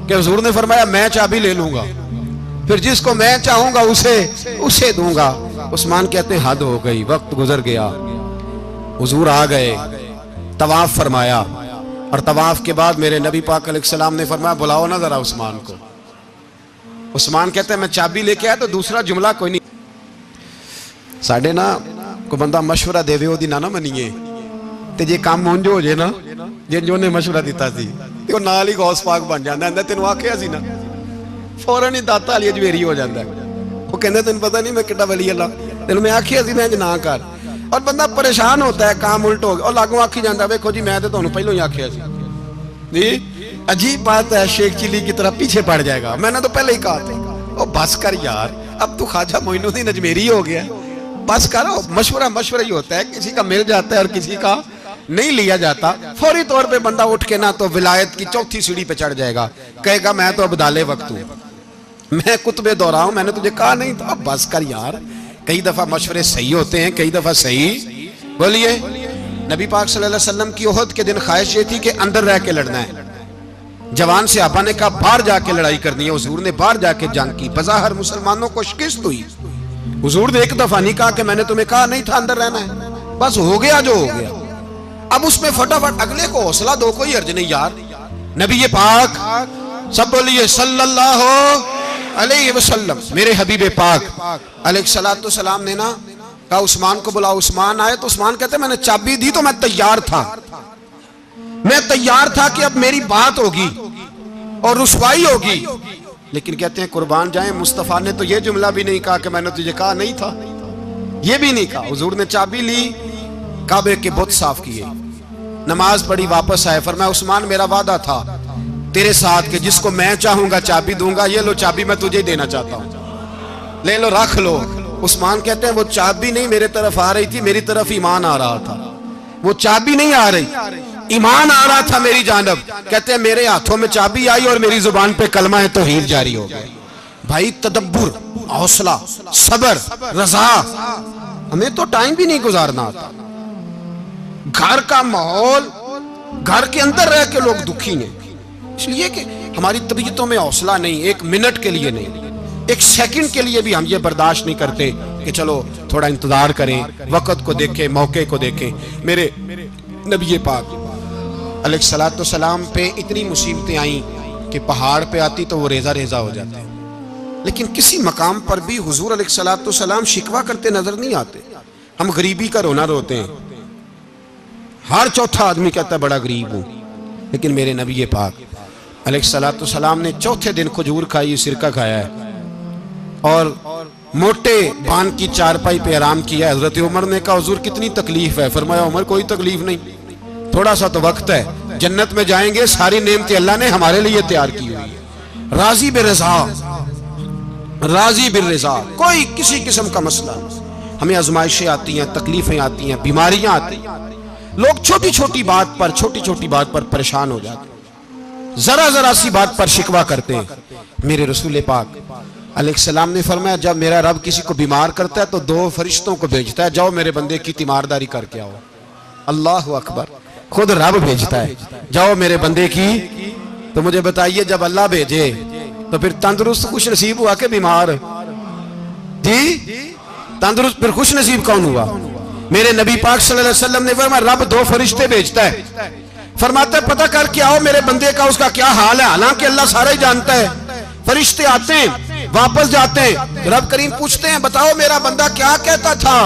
कि हुजूर ने फरमाया मैं चाबी ले लूंगा, फिर जिसको मैं चाहूंगा उसे दूंगा। उस्मान कहते हैं हद हो गई, वक्त गुजर गया। हुजूर आ गए, तवाफ फरमाया और तवाफ के बाद मेरे नबी पाक अलैहिस्सलाम ने फरमाया बुलाओ ना जरा उस्मान को। उस्मान कहते हैं मैं चाबी लेके आया तो दूसरा जुमला कोई नहीं। साढ़े ना को बंदा मशवरा देवे ओदी ना मनीए, ते जे काम उंज हो जाए ना जिंज उन्हें मशवरा दिता सी ते ओ नाल ही गौस पाक बन जांदा है। तेनू आखिया सी ना, फौरन ही दाता वाली अजवेरी हो जाता है। वो कहते तेन पता नहीं मैं किड्डा वली अल्लाह, तेन मैं आखिया सी मैं ना कर। और बंदा परेशान होता है, काम उल्ट हो गया और लागों आखी जाता देखो जी मैं तो तुहानू पहलों ही आखिया सी जी। अजीब बात है, शेख चिली की तरह पीछे पड़ जाएगा, मैंने तो पहले ही कहा था। ओ बस कर यार, अब तू ख्वाजा मोइनुद्दीन अजमेरी हो गया, बस करो। मशवरा ही होता है, किसी का मिल जाता है और किसी का नहीं लिया जाता। फौरी तौर पे बंदा उठ के ना तो विलायत की चौथी सीढ़ी पे चढ़ जाएगा, कहेगा मैं तो अब्दाले वक्त हूं, मैं कुतबे दौरा हूं, मैंने तुझे कहा नहीं था। बस कर यार, कई दफा मशवरे सही होते हैं, कई दफा सही। बोलिए। नबी पाक सल्लल्लाहु अलैहि वसल्लम की ओहद के दिन ख्वाहिश ये थी कि अंदर रह के लड़ना है। जवान से आपा ने कहा बाहर जाके लड़ाई करनी है। हुजूर ने बाहर जाके जंग की, बज़ाहिर मुसलमानों को शिकस्त हुई। हुजूर ने एक दफा नहीं कहा कि मैंने तुम्हें कहा नहीं था अंदर रहना है, बस हो गया जो हो गया। अब उसमें फटाफट अगले को हौसला दो, कोई अर्ज नहीं यार। नबी पाक सब बोलिए सल्लल्लाहु अलैहि वसल्लम, मेरे हबीब पाक अलैहिस्सलातु सलाम ने ना कहा उस्मान को बुलाओ। उस्मान आए तो उस्मान कहते मैंने चाबी दी तो मैं तैयार था, मैं तैयार था कि अब मेरी बात होगी और रुसवाई होगी। लेकिन कहते हैं कुर्बान जाए मुस्तफा ने तो ये जुमला भी नहीं कहा कि मैंने तुझे कहा नहीं था, ये भी नहीं कहा। हुजूर ने चाबी ली, काबे के बुत साफ किए, नमाज पढ़ी, वापस आए। फरमाया उस्मान मेरा वादा था तेरे साथ कि जिसको मैं चाहूंगा चाबी दूंगा, ये लो चाबी मैं तुझे देना चाहता हूं, ले लो रख लो। उस्मान कहते हैं वो चाबी नहीं मेरे तरफ आ रही थी, मेरी तरफ ईमान आ रहा था। वो चाबी नहीं आ रही, ईमान आ रहा था मेरी जानब। कहते हैं मेरे हाथों में चाबी आई और मेरी जुबान पे कलमा है तौहीद जारी हो गया। भाई तदब्बुर, हौसला, सबर, रजा, हमें तो टाइम भी नहीं गुजारना आता। घर का माहौल, घर के अंदर रह के लोग दुखी हैं, इसलिए कि हमारी तबीयतों में हौसला नहीं, एक मिनट के लिए नहीं, एक सेकंड के लिए भी हम ये बर्दाश्त नहीं करते कि चलो थोड़ा इंतजार करें, वक्त को देखें, मौके को देखें। मेरे नबी पाक अलैहिस्सलातु सलाम पे इतनी मुसीबतें आई कि पहाड़ पे आती तो वो रेजा रेजा हो जाते, लेकिन किसी मकाम पर भी हुजूर अलैहिस्सलाम शिकवा करते नजर नहीं आते। हम गरीबी का रोना रोते हैं, हर चौथा आदमी कहता है बड़ा गरीब हूं, लेकिन मेरे नबी पाक अलैहिस्सलाम ने चौथे दिन खजूर खाई, सिरका खाया है और मोटे बान की चारपाई पे आराम किया। हजरत उमर ने कहा हुजूर कितनी तकलीफ है? फरमाया उमर कोई तकलीफ नहीं, थोड़ा सा तो वक्त है, जन्नत में जाएंगे, सारी नेमतें अल्लाह ने हमारे लिए तैयार की हुई है। राजी बिरज़ा, राजी बिरज़ा, कोई किसी किस्म का मसला नहीं। हमें आजमाइशें आती हैं, तकलीफें आती हैं, बीमारियां आती हैं, लोग छोटी छोटी बात पर परेशान हो जाते हैं, जरा जरा सी बात पर शिकवा करते हैं। मेरे रसूल पाक अलैहिस्सलाम ने फरमाया जब मेरा रब किसी को बीमार करता है तो 2 फरिश्तों को भेजता है, जाओ मेरे बंदे की तीमारदारी करके आओ। अल्लाह अकबर, खुद रब भेजता है, जाओ मेरे बंदे की। तो मुझे बताइए जब अल्लाह भेजे तो फिर तंदुरुस्त खुश नसीब हुआ के बीमार? जी तंदुरुस्त फिर खुश नसीब कौन हुआ? मेरे नबी पाक सल्लल्लाहु अलैहि वसल्लम ने फरमाया रब 2 फरिश्ते भेजता है, फरमाता है पता करके आओ मेरे बंदे का उसका क्या हाल है। हालांकि अल्लाह सारा ही जानता है। फरिश्ते आते हैं, वापस जाते हैं, रब करीम पूछते हैं बताओ मेरा बंदा क्या कहता था?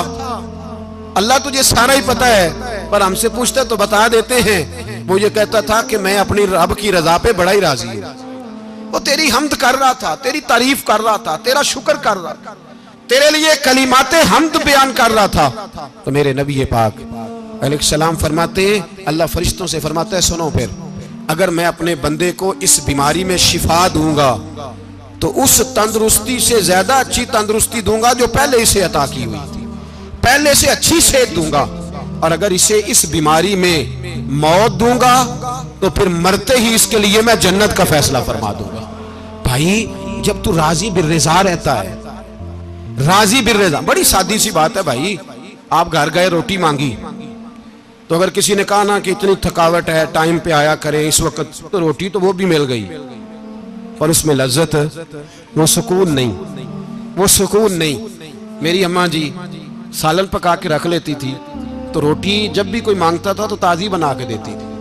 अल्लाह तुझे सारा ही पता है, पर हमसे पूछते तो बता देते हैं। वो ये कहता था कि मैं अपनी रब की रजा पे बड़ा ही राजी हूं, वो तेरी हमद कर रहा था, तेरी तारीफ कर रहा था, तेरा शुक्र कर रहा था, तेरे लिए कलिमाते हमद बयान कर रहा था। तो मेरे नबी पाक अलैहिस्सलाम फरमाते हैं, अल्लाह फरिश्तों से फरमाता है सुनो फिर, अगर मैं अपने बंदे को इस बीमारी में शिफा दूंगा तो उस तंदुरुस्ती से ज्यादा अच्छी तंदुरुस्ती दूंगा जो पहले इसे अता की हुई थी, पहले से अच्छी सेहत दूंगा। और अगर इसे इस बीमारी में मौत दूंगा तो फिर मरते ही इसके लिए मैं जन्नत का फैसला फरमा दूंगा। भाई जब तू राजी बिर्रिज़ा रहता है, राजी बिर्रिज़ा, बड़ी सादी सी बात है भाई। आप घर गए, रोटी मांगी, तो अगर किसी ने कहा ना कि इतनी थकावट है, टाइम पे आया करें इस वक्त, तो रोटी तो वो भी मिल गई, पर उसमें लज्जत, वो सुकून नहीं, वो सुकून नहीं। मेरी अम्मा जी सालन पका के रख लेती थी, तो रोटी जब भी कोई मांगता था तो ताज़ी बना के देती थी,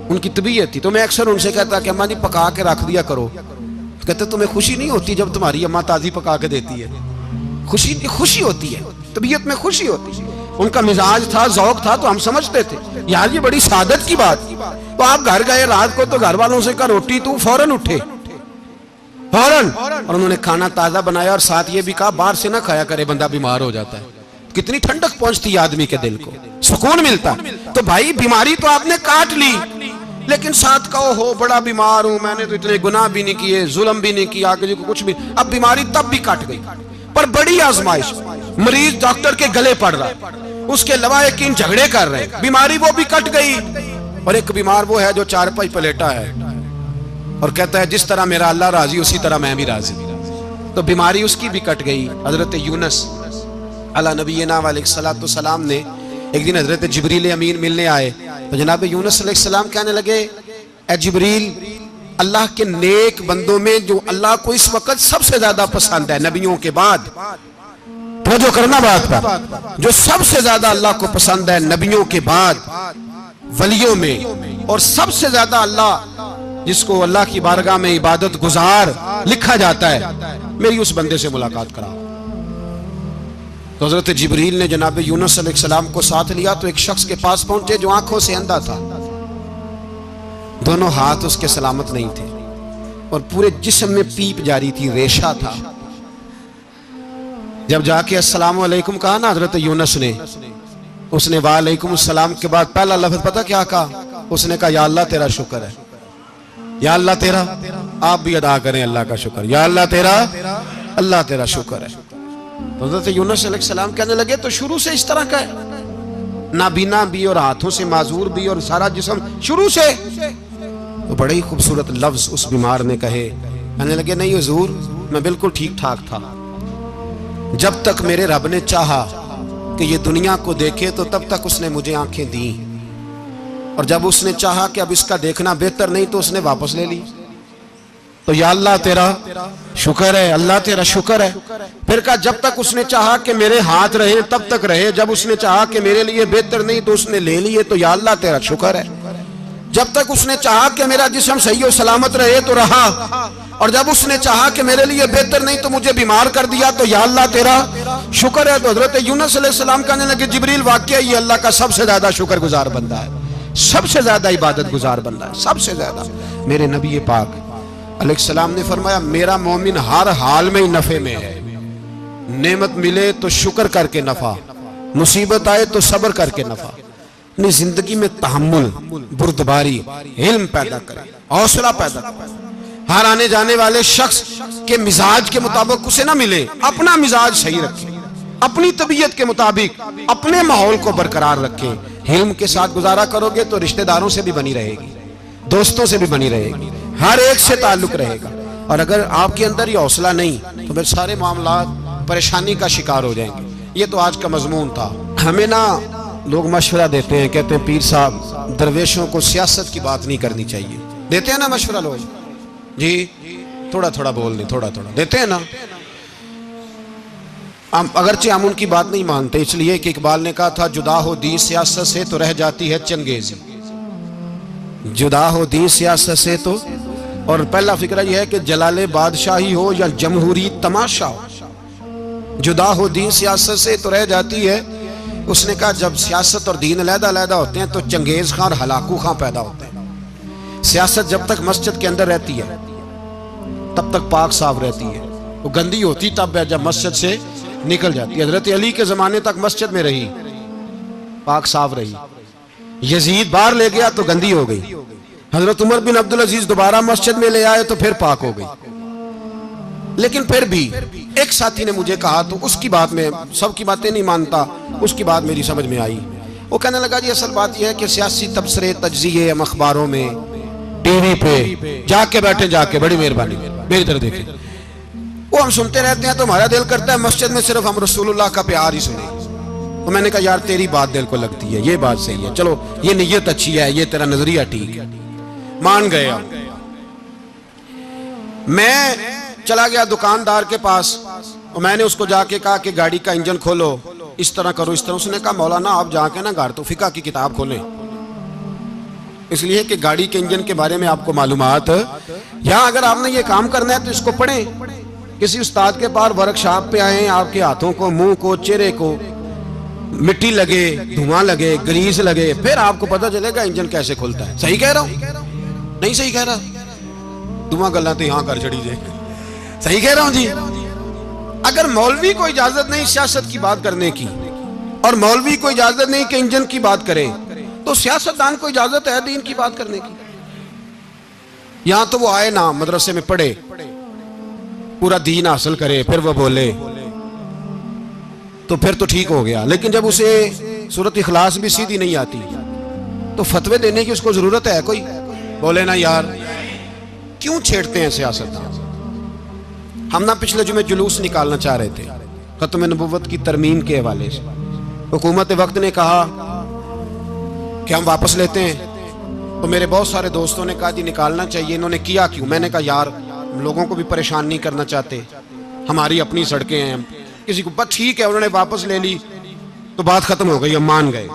उनकी तबीयत थी। तो मैं अक्सर उनसे कहता कि अम्मा जी पका के रख दिया करो। तो कहते तुम्हें खुशी नहीं होती जब तुम्हारी अम्मा ताज़ी पका के देती है? खुशी होती है, तबीयत में खुशी होती है। उनका मिजाज था, जौक था, तो हम समझते थे यार ये बड़ी सादत की बात। तो आप घर गए रात को, तो घर वालों से कहा रोटी, तू फौरन उठे, फौरन। और उन्होंने खाना ताजा बनाया और साथ ये भी कहा बाहर से ना खाया करे, बंदा बीमार हो जाता है। कितनी ठंडक पहुंचती आदमी के दिल को, सुकून मिलता। तो भाई बीमारी तो आपने काट ली, लेकिन साथ कहो हो बड़ा बीमार हूं, मैंने तो इतने गुनाह भी नहीं किए, जुल्म भी नहीं किया, किसी को कुछ भी। अब बीमारी तब भी कट गई, पर बड़ी आजमाइश, मरीज डॉक्टर के गले पड़ रहा है, उसके लवाहिकीन झगड़े कर रहे हैं, बीमारी वो भी कट गई। और एक बीमार वो है जो चारपाई पे लेटा है और कहता है जिस तरह मेरा अल्लाह राजी उसी तरह मैं भी राजी। तो बीमारी उसकी भी कट गई। हजरत यूनुस अला नबीना अलैहिस्सलातु सलाम ने एक दिन हजरत जिब्रील अमीन मिलने आए, तो जनाब यूनुस अलैहिस्सलाम कहने लगे ए जिब्रील, अल्लाह के नेक बंदों में जो अल्लाह को इस वक्त सबसे ज्यादा पसंद है नबियों के बाद, तो जो करना बात पर, जो सबसे ज्यादा अल्लाह को पसंद है नबियों के बाद वलियों में, और सबसे ज्यादा अल्लाह जिसको अल्लाह की बारगाह में इबादत गुजार लिखा जाता है, मेरी उस बंदे से मुलाकात कराओ। तो हजरत जिब्रील ने जनाब यूनुस अलैहिस्सलाम को साथ लिया, तो एक शख्स के पास पहुंचे जो आंखों से अंधा था, दोनों हाथ उसके सलामत नहीं थे और पूरे जिस्म में पीप जारी थी, रेशा था। जब जाके अस्सलाम वालेकुम कहा ना हजरत यूनुस ने, उसने वालेकुम सलाम के बाद पहला लफ्ज पता क्या कहा? उसने कहा या अल्लाह तेरा शुक्र है, या अल्लाह तेरा, आप भी अदा करें अल्लाह का शुक्र, या अल्लाह तेरा, अल्लाह तेरा शुक्र है। तो हजरत यूनुस अलैहिस्सलाम कहने लगे तो शुरू से इस तरह का है, नाबीना भी और हाथों से माजूर भी और सारा जिस्म शुरू से। तो बड़े ही खूबसूरत लफ्ज उस बीमार ने कहे, कहने लगे नहीं हुजूर मैं बिल्कुल ठीक ठाक था, जब तक मेरे रब ने चाहा कि ये दुनिया को देखे तो तब तक उसने मुझे आंखें दी, और जब उसने चाहा कि अब इसका देखना बेहतर नहीं तो उसने वापस ले ली। तो या अल्लाह तेरा शुक्र है, अल्लाह तेरा शुक्र है। फिर कहा जब तक उसने चाहा कि मेरे हाथ रहे तब तक रहे, जब उसने चाहा कि मेरे लिए बेहतर नहीं तो उसने ले लिए, तो या अल्लाह तेरा शुक्र है। जब तक उसने चाहा कि मेरा जिस्म सही और सलामत रहे तो रहा, और जब उसने चाहा कि मेरे लिए बेहतर नहीं तो मुझे बीमार कर दिया, तो या अल्लाह तेरा शुक्र है। तो हजरत यूनुस अलैहिस्सलाम कहने लगे जिब्रील वाकई ये अल्लाह का सबसे ज्यादा शुक्रगुजार बंदा है, सबसे ज्यादा इबादत गुजार बंदा है, सबसे ज्यादा। मेरे नबी पाक अलैहिस्सलाम ने फरमाया मेरा मोमिन हर हाल में ही नफे में है, नेमत मिले तो शुक्र करके नफा, मुसीबत आए तो सब्र करके नफा। अपनी जिंदगी में तहम्मुल, बुर्दबारी, इल्म पैदा करे, हौसला पैदा करे। हर आने जाने वाले शख्स के मिजाज के मुताबिक उसे ना मिले, अपना मिजाज सही रखे, अपनी तबीयत के मुताबिक अपने माहौल को बरकरार रखे। इल्म के साथ गुजारा करोगे तो रिश्तेदारों से भी बनी रहेगी, दोस्तों से भी बनी रहेगी, हर एक से ताल्लुक रहेगा। और अगर आपके अंदर ये हौसला नहीं तो फिर सारे मामला परेशानी का शिकार हो जाएंगे। ये तो आज का मजमून था। हमें ना लोग मशवरा देते हैं, कहते हैं पीर साहब दरवेशों को सियासत की बात नहीं करनी चाहिए। देते हैं ना मशवरा लोग जी, थोड़ा थोड़ा बोल दें, थोड़ा थोड़ा देते हैं ना। अगरचे हम उनकी बात नहीं मानते, इसलिए कि इकबाल ने कहा था जुदा हो दी सियासत से तो रह जाती है चंगेजी, जुदा हो दी सियासत से तो। और पहला फिक्रा यह है कि जलाले बादशाही हो या जमहूरी तमाशा हो, जुदा हो दीन सियासत से तो रह जाती है। उसने कहा जब सियासत और दीन अलग-अलग होते हैं तो चंगेज खां और हलाकू खां पैदा होते हैं। सियासत जब तक मस्जिद के अंदर रहती है तब तक पाक साफ रहती है, वो गंदी होती तब है जब मस्जिद से निकल जाती है। हजरत अली के जमाने तक मस्जिद में रही, पाक साफ रही। यजीद बाहर ले गया तो गंदी हो गई। हजरत उमर बिन अब्दुल अजीज दोबारा मस्जिद में ले आए तो फिर पाक हो गई। लेकिन फिर भी एक साथी ने मुझे कहा, तो उसकी बात में सबकी बातें नहीं मानता, उसकी बात मेरी समझ में आई। वो कहने लगा जी असल बात यह है कि सियासी तबसरे तज्जिए हम अखबारों में टीवी पे जाके बैठे, जाके बड़ी मेहरबानी मेरी तरह देखें, वो हम सुनते रहते हैं तो हमारा दिल करता है मस्जिद में सिर्फ हम रसूलुल्लाह का प्यार ही सुने। तो मैंने कहा यार तेरी बात दिल को लगती है, ये बात सही है, चलो ये नीयत अच्छी है, ये तेरा नजरिया ठीक है, मान गए। मैं चला गया दुकानदार के पास और मैंने उसको जाके कहा कि गाड़ी का इंजन खोलो, इस तरह करो, इस तरह। उसने कहा मौलाना आप जाके ना घर तो फिका की किताब खोलें, इसलिए कि गाड़ी के इंजन के बारे में आपको मालूमात, यहाँ अगर आपने ये काम करना है तो इसको पढ़ें, किसी उस्ताद के पास वर्कशॉप पे आए, आपके हाथों को, मुंह को, चेहरे को मिट्टी लगे, धुआं लगे, ग्रीस लगे, फिर आपको पता चलेगा इंजन कैसे खुलता है। सही कह रहा हूँ नहीं सही कह रहा? धुआं गल्ला तो यहाँ कर चढ़ी जाए, सही कह रहा हूं जी। अगर मौलवी को इजाजत नहीं सियासत की बात करने की और मौलवी को इजाजत नहीं कि इंजन की बात करे, तो सियासतदान को इजाजत है दीन की बात करने की। यहां तो वो आए ना, मदरसे में पढ़े, पूरा दीन हासिल करे, फिर वो बोले तो फिर तो ठीक हो गया। लेकिन जब उसे सूरत इखलास भी सीधी नहीं आती तो फतवे देने की उसको जरूरत है कोई? बोले ना यार क्यों छेड़ते हैं सियासतदान। हम ना पिछले जुमे जुलूस निकालना चाह रहे थे खत्म नबुव्वत की तरमीम के हवाले से। हुकूमत वक्त ने कहा कि हम वापस लेते हैं, तो मेरे बहुत सारे दोस्तों ने कहा जी निकालना चाहिए। इन्होंने किया क्यों? मैंने कहा यार लोगों को भी परेशान नहीं करना चाहते, हमारी अपनी सड़कें हैं, किसी को बस ठीक है। उन्होंने वापस ले ली तो बात खत्म हो गई, हम मान गए,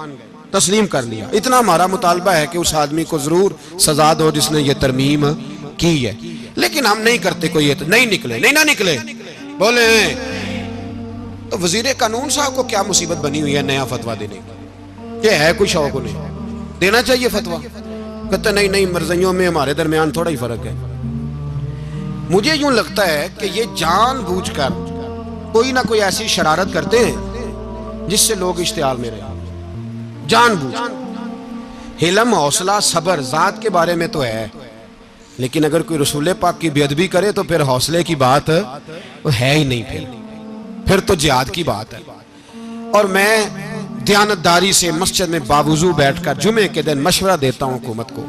तस्लीम कर लिया। इतना हमारा मुतालबा है कि उस आदमी को जरूर सजा दो जिसने ये तरमीम की है, लेकिन हम नहीं करते। कोई तो नहीं निकले, नहीं ना निकले, बोले तो वजीर कानून साहब को क्या मुसीबत बनी हुई है नया फतवा देने की? क्या है कोई शौक उन्हें देना चाहिए फतवा? कहते नहीं नहीं मर्जियों में हमारे दरमियान थोड़ा ही फर्क है। मुझे यूं लगता है कि ये जानबूझकर कोई ना कोई ऐसी शरारत करते हैं जिससे लोग इश्तिहाल में रहे, जानबूझ। हिलम, हौसला, सब्र जात के बारे में तो है, लेकिन अगर कोई रसूल पाक की बेअदबी करे तो फिर हौसले की बात वो है ही नहीं, फिर तो जिहाद की बात है। और मैं दयानतदारी से मस्जिद में बावजू बैठकर जुमे के दिन मशवरा देता हूं हुकूमत को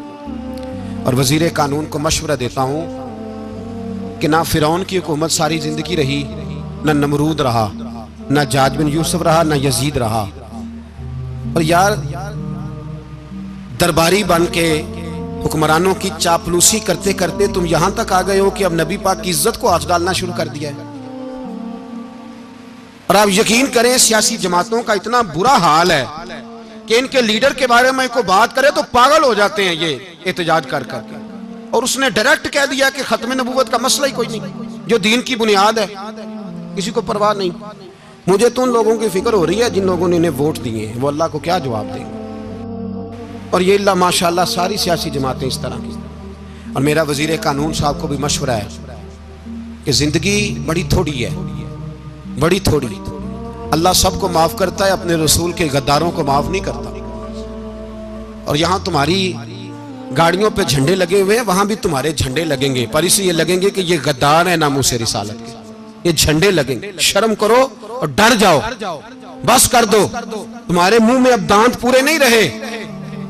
और वजीर कानून को मशवरा देता हूं कि ना फिरौन की हुकूमत सारी जिंदगी रही, ना नमरूद रहा, ना जाज बिन यूसुफ रहा, ना यजीद रहा। और यार दरबारी बन के हुक्मरानों की चापलूसी करते करते तुम यहां तक आ गए हो कि अब नबी पाक की इज्जत को आंच डालना शुरू कर दिया है। और आप यकीन करें सियासी जमातों का इतना बुरा हाल है कि इनके लीडर के बारे में कोई बात करे तो पागल हो जाते हैं ये एहतजाज कर करके। और उसने डायरेक्ट कह दिया कि खत्म नबूवत का मसला ही कोई नहीं, जो दीन की बुनियाद है, किसी को परवाह नहीं। मुझे तो उन लोगों की फिक्र हो रही है जिन लोगों ने इन्हें वोट दिए हैं, वो अल्लाह को क्या जवाब देंगे। और ये अल्लाह माशाल्लाह सारी सियासी जमातें इस तरह की। और मेरा वजीर कानून साहब को भी मशवरा है कि जिंदगी बड़ी थोड़ी है, बड़ी थोड़ी। अल्लाह सबको माफ करता है, अपने रसूल के गद्दारों को माफ नहीं करता। और यहाँ तुम्हारी गाड़ियों पे झंडे लगे हुए हैं, वहां भी तुम्हारे झंडे लगेंगे, पर इसलिए लगेंगे कि ये गद्दार है नामूसे रिसालत के, ये झंडे लगेंगे। शर्म करो और डर जाओ, बस कर दो। तुम्हारे मुंह में अब दांत पूरे नहीं रहे।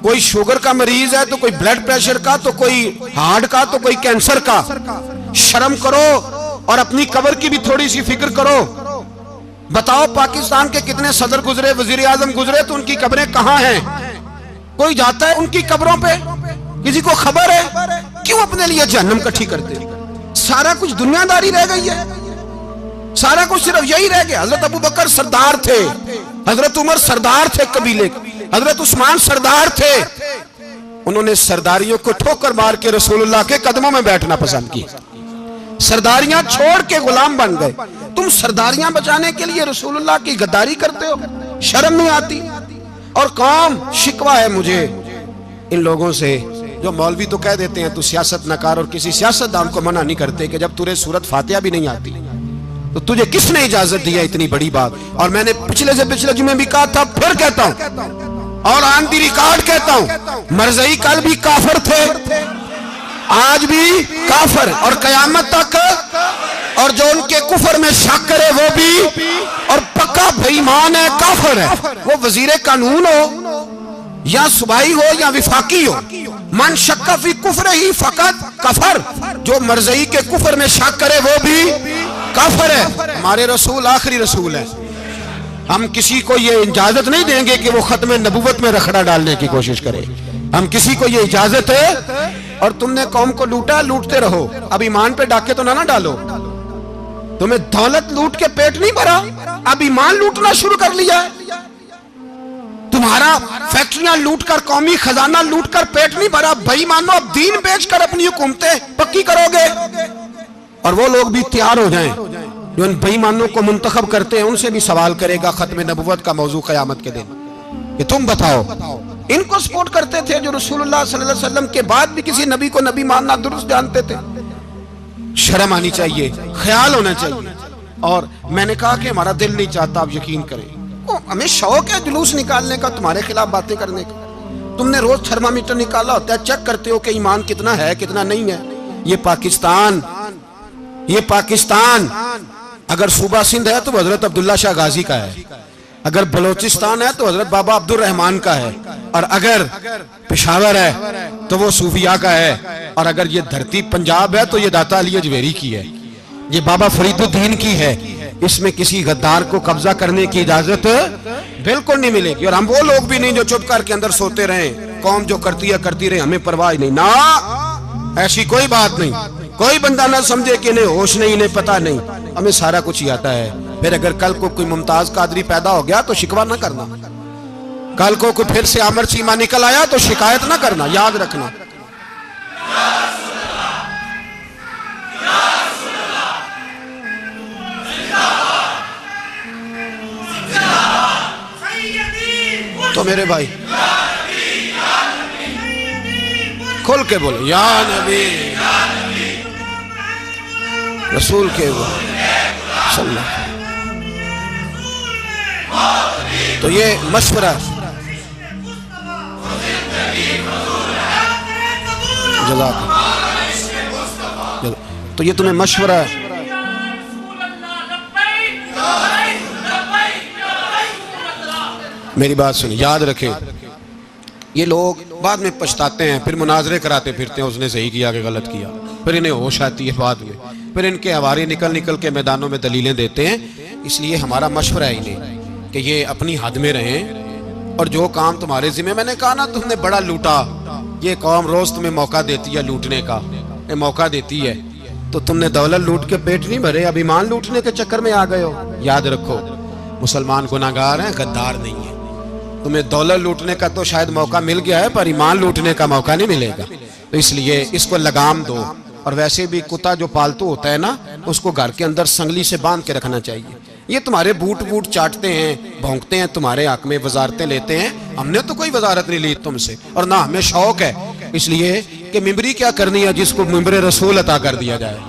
कोई शुगर का मरीज है तो कोई ब्लड प्रेशर का, तो कोई हार्ट का, तो कोई कैंसर का। शर्म करो और अपनी कब्र की भी थोड़ी सी फिक्र करो। बताओ पाकिस्तान के कितने सदर गुजरे, वजीर आजम गुजरे, तो उनकी कब्रें कहां हैं? कोई जाता है उनकी कब्रों पे? किसी को खबर है? क्यों अपने लिए जहन्नम इकट्ठी करते? सारा कुछ दुनियादारी रह गई है, सारा कुछ सिर्फ यही रह गया। हजरत अबू बकर सरदार थे, हजरत उमर सरदार थे कबीले, हजरत उस्मान सरदार थे। उन्होंने सरदारियों को ठोकर मार के रसूलुल्लाह के कदमों में बैठना पसंद किया, सरदारियां छोड़ के गुलाम बन गए। तुम सरदारियां बचाने के लिए रसूलुल्लाह की गद्दारी करते हो, शर्म नहीं आती? और कौम शिकवा है मुझे इन लोगों से जो मौलवी तो कह देते हैं तू सियासत न कर, और किसी सियासतदान को मना नहीं करते कि जब तुझे सूरत फातिहा भी नहीं आती तो तुझे किसने इजाजत दी है इतनी बड़ी बात। और मैंने पिछले से पिछले जुमे भी कहा था, फिर कहता हूं और ऑन दी रिकॉर्ड कहता हूं, मरज़ई कल भी काफिर थे, आज भी काफिर और कयामत तक। और जो उनके कुफर में शक करे वो भी और पक्का बेईमान है, काफिर है। वो वजीर कानून हो या सूबाई हो या विफाकी हो, मन शक्का फी कुफर ही फकत कफर। जो मरज़ई के कुफर में शक करे वो भी काफिर है। हमारे रसूल आखिरी रसूल है, हम किसी को ये इजाजत नहीं देंगे कि वो खत्म नबूवत में रखड़ा डालने की कोशिश करे। हम किसी को ये इजाजत है। और तुमने कौम को लूटा, लूटते रहो। अब ईमान पे डाके तो ना डालो। तुम्हें दौलत लूट के पेट नहीं भरा, अब ईमान लूटना शुरू कर लिया है। तुम्हारा फैक्ट्रियां लूटकर, कौमी खजाना लूटकर पेट नहीं भरा। बेईमानो, अब दीन बेचकर अपनी हुकूमतें पक्की करोगे। और वो लोग भी तैयार हो जाएं जो इन बेईमानों को मुंतखब करते हैं, उनसे भी सवाल करेगा खत्म नबुव्वत का मौजू क़यामत के दिन कि तुम बताओ। इनको सपोर्ट करते थे जो रसूलुल्लाह सल्लल्लाहु अलैहि वसल्लम के बाद भी किसी नबी को नबी मानना दुरुस्त जानते थे। शर्म आनी चाहिए, ख्याल होना चाहिए। और मैंने कहा कि हमारा दिल नहीं चाहता, आप यकीन करें, हमें शौक है जुलूस निकालने का, तुम्हारे खिलाफ बातें करने का। तुमने रोज थर्मामीटर निकाला होता है, चेक करते हो कि ईमान कितना है कितना नहीं है। ये पाकिस्तान अगर सूबा सिंध है तो हजरत अब्दुल्ला शाह गाजी का है, अगर बलोचिस्तान है तो हजरत बाबा अब्दुल रहमान का है, और अगर पेशावर है तो वो सूफिया का है, और अगर ये धरती पंजाब है तो ये दाता अली अजमेरी की है, ये बाबा फरीदुद्दीन की है। इसमें किसी गद्दार को कब्जा करने की इजाजत बिल्कुल नहीं मिलेगी। और हम वो लोग भी नहीं जो चुप करके अंदर सोते रहे, कौम जो करती है करती रहे, हमें परवाह नहीं। ना, ऐसी कोई बात नहीं। कोई बंदा ना समझे कि इन्हें होश नहीं, इन्हें पता नहीं, हमें सारा कुछ ही आता है। फिर अगर कल को कोई मुमताज कादरी पैदा हो गया तो शिकवा ना करना, कल को कोई फिर से आमर चीमा निकल आया तो शिकायत ना करना, याद रखना। तो मेरे भाई खोल के बोलो या नबी रसूल के वो सल्लल्लाहु। तो ये मशवरा जज़ाक, तो ये तुम्हें मशवरा मेरी बात सुनिए, याद रखें। ये लोग बाद में पछताते हैं, फिर मुनाजरे कराते फिरते हैं, उसने सही किया कि गलत किया, फिर इन्हें होश आती है बाद में, फिर इनके हवारी निकल निकल के मैदानों में दलीलें देते हैं। इसलिए हमारा मशवरा है इन्हें कि ये अपनी हद में रहें, और जो काम तुम्हारे जिम्मे, मैंने कहा ना तुमने बड़ा लूटा, ये कौम रोज तुम्हें मौका देती है लूटने का, ये मौका देती है, तो तुमने दौलत लूट के पेट नहीं भरे, अब ईमान लूटने के चक्कर में आ गए हो। याद रखो, मुसलमान गुनाहगार हैं, गद्दार नहीं है। तुम्हें दौलत लूटने का तो शायद मौका मिल गया है, पर ईमान लूटने का मौका नहीं मिलेगा। तो इसलिए इसको लगाम दो। और वैसे भी कुत्ता जो पालतू होता है ना, उसको घर के अंदर संगली से बांध के रखना चाहिए। ये तुम्हारे बूट वूट चाटते हैं, भौंकते हैं, तुम्हारे हक में वजारतें लेते हैं। हमने तो कोई वजारत नहीं ली तुमसे, और ना हमें शौक है इसलिए कि मिंबरी क्या करनी है जिसको मिंबर रसूल अता कर दिया जाए।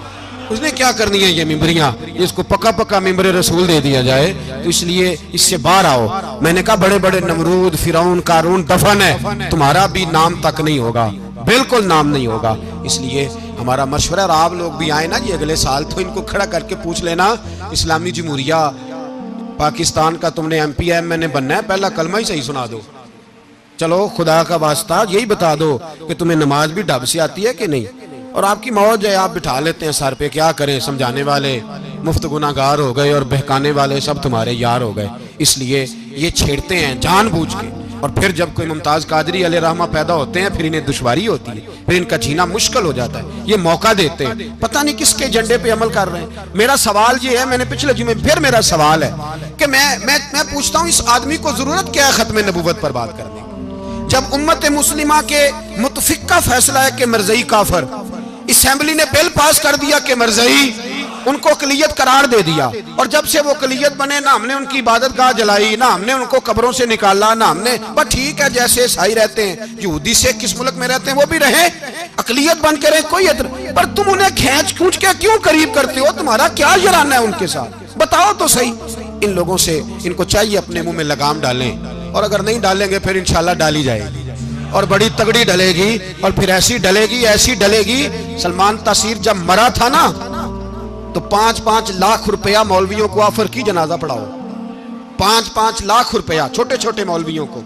उसने क्या करनी है ये मिंबरियां, इसको पक्का पक्का मिंबर रसूल दे दिया जाए। तो इसलिए इससे बाहर आओ। मैंने कहा बड़े बड़े नमरूद, फिरौन, कारून दफन है, तुम्हारा भी नाम तक नहीं होगा, बिल्कुल नाम नहीं होगा। इसलिए हमारा मशवरा, और आप लोग भी आए ना जी अगले साल, तो इनको खड़ा करके पूछ लेना, इस्लामी जमहूरिया पाकिस्तान का तुमने MPM में बनना है, पहला कलमा ही सही सुना दो। चलो खुदा का वास्ता यही बता दो कि तुम्हें नमाज भी ढब से आती है कि नहीं। और आपकी मौज है, आप बिठा लेते हैं सर पे, क्या करें, समझाने वाले मुफ्त गुनाहगार हो गए और बहकाने वाले सब तुम्हारे यार हो गए। इसलिए ये छेड़ते हैं जानबूझ के। और फिर जब कोई मुमताज कादरी अलैहि रहमा पैदा होते हैं, फिर इन्हें दुश्वारी होती है, फिर इनका जीना मुश्किल हो जाता है। ये मौका देते हैं, पता नहीं किसके एजेंडे पे अमल कर रहे हैं। मेरा सवाल ये है, मैंने पिछले जुमे फिर मेरा सवाल है कि मैं पूछता हूँ, इस आदमी को जरूरत क्या है खत्म नबूवत पर बात करने की, जब उम्मत मुस्लिमा के मुतफिका फैसला है कि मरज़ई काफिर, असेंबली ने बिल पास कर दिया कि मरज़ई, उनको अक़लियत करार दे दिया। और जब से वो अक़लियत बने, ना हमने उनकी इबादत गाह जलाई, ना हमने उनको कब्रों से निकाला, ना हमने, बस ठीक है जैसे ईसाई रहते हैं, यहूदी से किस मुल्क में रहते हैं वो भी रहे, अक़लियत बन के रहे, कोई पर तुम उन्हें खींच खूंच के क्यों करीब करते हो? तुम्हारा क्या जराना है उनके साथ, बताओ तो सही। इन लोगों से इनको चाहिए अपने मुंह में लगाम डालें, और अगर नहीं डालेंगे फिर इंशाल्लाह डाली जाएगी, और बड़ी तगड़ी डलेगी। और फिर ऐसी डलेगी, ऐसी डलेगी। सलमान तासीर जब मरा था ना, तो 5-5 लाख रुपया मौलवियों को ऑफर की जनाजा पढ़ाओ, 5-5 लाख रुपया छोटे छोटे मौलवियों को।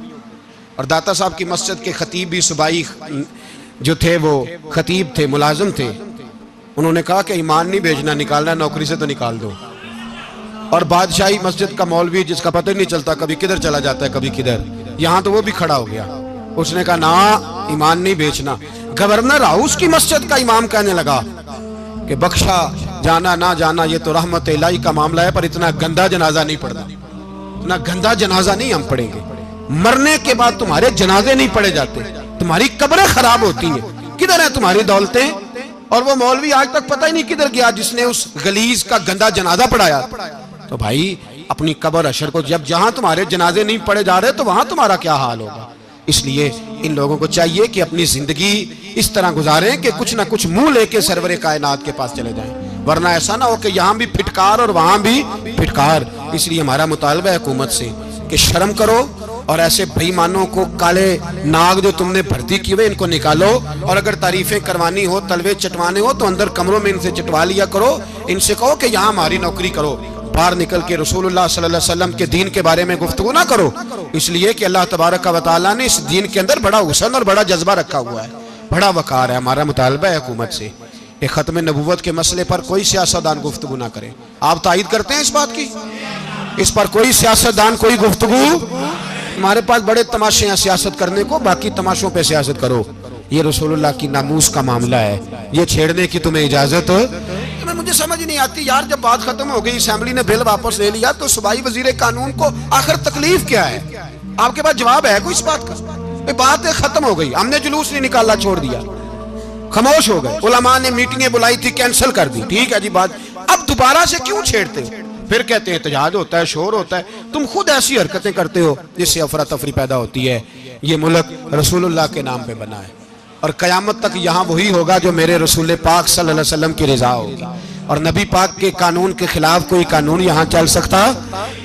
और दाता साहब की मस्जिद के खतीब भी सुबाई जो थे, वो खतीब थे, मुलाजिम थे, उन्होंने कहा कि ईमान नहीं भेजना, निकालना नौकरी से तो निकाल दो। और बादशाही मस्जिद का मौलवी जिसका पता ही नहीं चलता, कभी किधर चला जाता है कभी किधर, यहाँ तो वो भी खड़ा हो गया। उसने कहा ना, ईमान नहीं बेचना। गवर्नर हाउस की मस्जिद का इमाम कहने लगा कि बख्शा जाना ना जाना ये तो रहमत इलाही का मामला है, पर इतना गंदा जनाजा नहीं पढ़ना, इतना गंदा जनाजा नहीं हम पढ़ेंगे। मरने के बाद तुम्हारे जनाजे नहीं पढ़े जाते, तुम्हारी कब्रें खराब होती हैं, किधर है तुम्हारी दौलतें? और वो मौलवी आज तक पता ही नहीं किधर गया जिसने उस गलीज का गंदा जनाजा पढ़ाया। तो भाई अपनी कब्र अशर को, जब जहां तुम्हारे जनाजे नहीं पढ़े जा रहे तो वहां तुम्हारा क्या हाल होगा। इसलिए इन लोगों को चाहिए कि अपनी जिंदगी इस तरह गुजारें कि कुछ ना कुछ मुंह लेके सरवरे कायनात के पास चले जाएं, वरना ऐसा ना हो कि यहाँ भी फिटकार और वहां भी फिटकार। इसलिए हमारा मुतालबा है हुकूमत से कि शर्म करो, और ऐसे बेईमानों को, काले नाग जो तुमने भर्ती किए हुए, इनको निकालो। और अगर तारीफें करवानी हो, तलवे चटवाने हो, तो अंदर कमरों में इनसे चटवा लिया करो। इनसे कहो कि यहाँ हमारी नौकरी करो, बाहर निकल के रसूलुल्लाह सल्लल्लाहु अलैहि वसल्लम के दीन के बारे में गुफ्तगू ना करो। इसलिए कि अल्लाह तबारक व तआला ने इस दीन के अंदर बड़ा हुस्न और बड़ा जज्बा रखा हुआ है, बड़ा वकार है। हमारा मुतालबा है हुकूमत से कि खत्म नबूवत के मसले पर कोई सियासतदान गुफ्तगू ना करे। आप तायद करते हैं इस बात की? इस पर कोई सियासतदान, कोई गुफ्तगू? हमारे पास बड़े तमाशे हैं सियासत करने को, बाकी तमाशों पे सियासत करो। ये रसूलुल्लाह की नामूस का मामला है, ये छेड़ने की तुम्हें इजाजत? मुझे समझ नहीं आती यार, जब बात खत्म हो गई, असेंबली ने बिल वापस ले लिया, तो सूबाई वजीर कानून को आखिर तकलीफ क्या है? आपके पास जवाब है कोई इस बात का? बात खत्म हो गई, हमने जुलूस नहीं निकाला, छोड़ दिया, खामोश हो गए। उलमा ने मीटिंगें बुलाई थी, कैंसिल कर दी, ठीक है जी बात। अब दोबारा से क्यों छेड़ते हो? फिर कहते हैं एहतजाज होता है, शोर होता है। तुम खुद ऐसी हरकतें करते हो जिससे अफरा तफरी पैदा होती है। ये मुल्क रसूलुल्लाह के नाम पे बना है, और कयामत तक यहाँ वही होगा जो मेरे रसूल पाक सल्लल्लाहु अलैहि वसल्लम की रजा होगी। और नबी पाक के कानून के खिलाफ कोई कानून यहाँ चल सकता?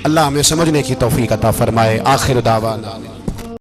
अल्लाह हमें समझने की तौफीक अता फरमाए। आखिर दावाना।